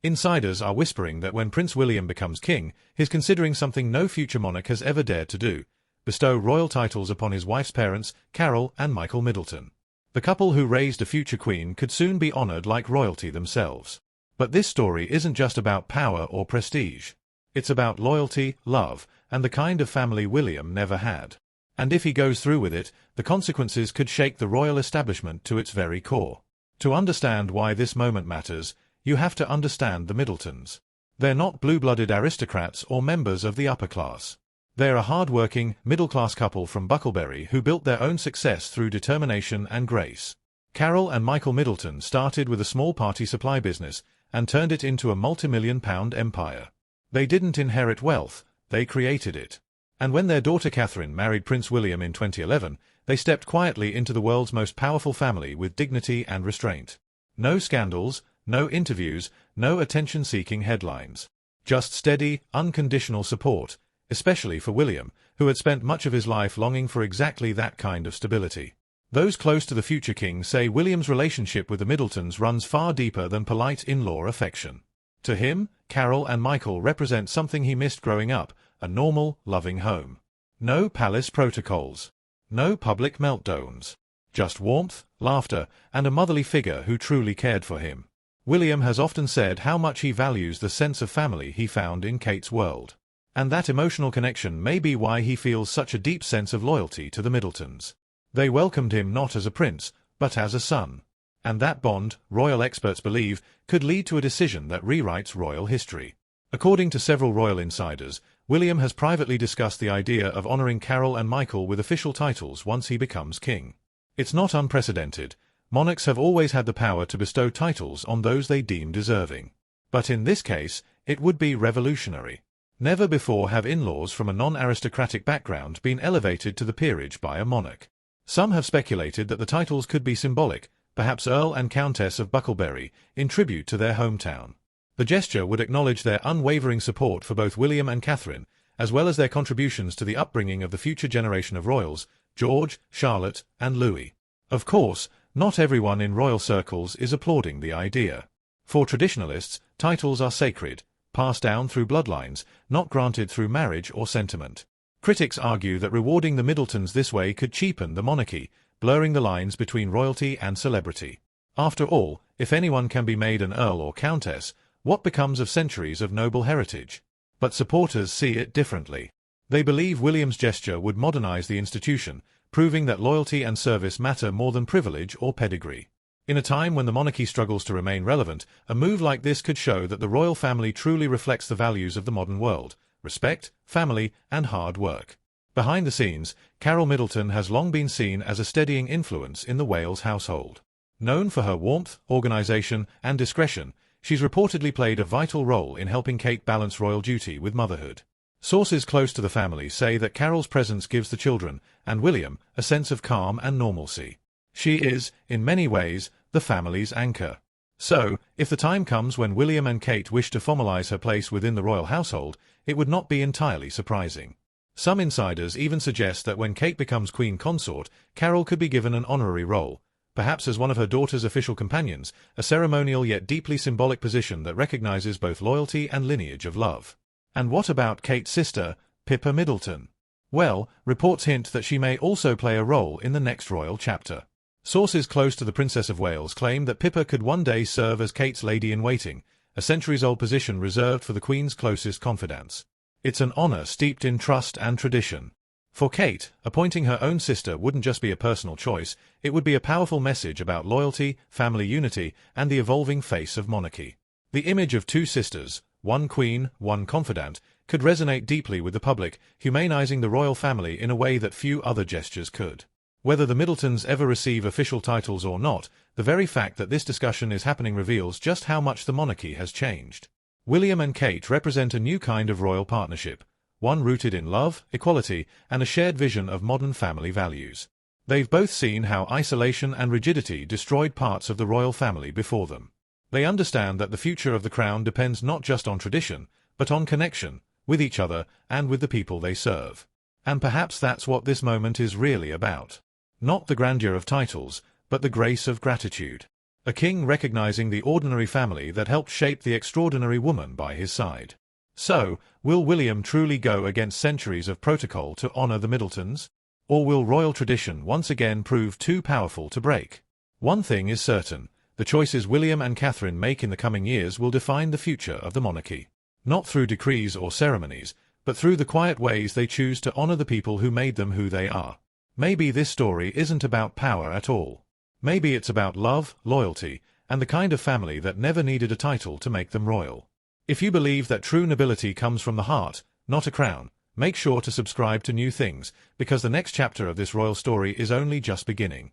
Insiders are whispering that when Prince William becomes king, he's considering something no future monarch has ever dared to do: bestow royal titles upon his wife's parents, Carole and Michael Middleton. The couple who raised a future queen could soon be honored like royalty themselves. But this story isn't just about power or prestige. It's about loyalty, love, and the kind of family William never had. And if he goes through with it, the consequences could shake the royal establishment to its very core. To understand why this moment matters, you have to understand the Middletons. They're not blue-blooded aristocrats or members of the upper class. They're a hard-working, middle-class couple from Bucklebury who built their own success through determination and grace. Carole and Michael Middleton started with a small party supply business and turned it into a multi-million-pound empire. They didn't inherit wealth, they created it. And when their daughter Catherine married Prince William in 2011, they stepped quietly into the world's most powerful family with dignity and restraint. No scandals, no interviews, no attention-seeking headlines. Just steady, unconditional support, especially for William, who had spent much of his life longing for exactly that kind of stability. Those close to the future king say William's relationship with the Middletons runs far deeper than polite in-law affection. To him, Carole and Michael represent something he missed growing up: a normal, loving home. No palace protocols. No public meltdowns. Just warmth, laughter, and a motherly figure who truly cared for him. William has often said how much he values the sense of family he found in Kate's world. And that emotional connection may be why he feels such a deep sense of loyalty to the Middletons. They welcomed him not as a prince, but as a son. And that bond, royal experts believe, could lead to a decision that rewrites royal history. According to several royal insiders, William has privately discussed the idea of honoring Carole and Michael with official titles once he becomes king. It's not unprecedented. Monarchs have always had the power to bestow titles on those they deem deserving. But in this case, it would be revolutionary. Never before have in-laws from a non-aristocratic background been elevated to the peerage by a monarch. Some have speculated that the titles could be symbolic, perhaps Earl and Countess of Bucklebury, in tribute to their hometown. The gesture would acknowledge their unwavering support for both William and Catherine, as well as their contributions to the upbringing of the future generation of royals, George, Charlotte, and Louis. Of course, not everyone in royal circles is applauding the idea. For traditionalists, titles are sacred, passed down through bloodlines, not granted through marriage or sentiment. Critics argue that rewarding the Middletons this way could cheapen the monarchy, blurring the lines between royalty and celebrity. After all, if anyone can be made an earl or countess, what becomes of centuries of noble heritage? But supporters see it differently. They believe William's gesture would modernize the institution, proving that loyalty and service matter more than privilege or pedigree. In a time when the monarchy struggles to remain relevant, a move like this could show that the royal family truly reflects the values of the modern world: respect, family, and hard work. Behind the scenes, Carole Middleton has long been seen as a steadying influence in the Wales household. Known for her warmth, organization, and discretion, she's reportedly played a vital role in helping Kate balance royal duty with motherhood. Sources close to the family say that Carole's presence gives the children, and William, a sense of calm and normalcy. She is, in many ways, the family's anchor. So, if the time comes when William and Kate wish to formalize her place within the royal household, it would not be entirely surprising. Some insiders even suggest that when Kate becomes queen consort, Carole could be given an honorary role, perhaps as one of her daughter's official companions, a ceremonial yet deeply symbolic position that recognizes both loyalty and lineage of love. And what about Kate's sister, Pippa Middleton? Well, reports hint that she may also play a role in the next royal chapter. Sources close to the Princess of Wales claim that Pippa could one day serve as Kate's lady-in-waiting, a centuries-old position reserved for the Queen's closest confidants. It's an honor steeped in trust and tradition. For Kate, appointing her own sister wouldn't just be a personal choice, it would be a powerful message about loyalty, family unity, and the evolving face of monarchy. The image of two sisters, one queen, one confidant, could resonate deeply with the public, humanizing the royal family in a way that few other gestures could. Whether the Middletons ever receive official titles or not, the very fact that this discussion is happening reveals just how much the monarchy has changed. William and Kate represent a new kind of royal partnership, one rooted in love, equality, and a shared vision of modern family values. They've both seen how isolation and rigidity destroyed parts of the royal family before them. They understand that the future of the crown depends not just on tradition, but on connection, with each other, and with the people they serve. And perhaps that's what this moment is really about. Not the grandeur of titles, but the grace of gratitude. a king recognizing the ordinary family that helped shape the extraordinary woman by his side. So, will William truly go against centuries of protocol to honor the Middletons? Or will royal tradition once again prove too powerful to break? One thing is certain, the choices William and Catherine make in the coming years will define the future of the monarchy. Not through decrees or ceremonies, but through the quiet ways they choose to honor the people who made them who they are. Maybe this story isn't about power at all. Maybe it's about love, loyalty, and the kind of family that never needed a title to make them royal. If you believe that true nobility comes from the heart, not a crown, make sure to subscribe to New Things, because the next chapter of this royal story is only just beginning.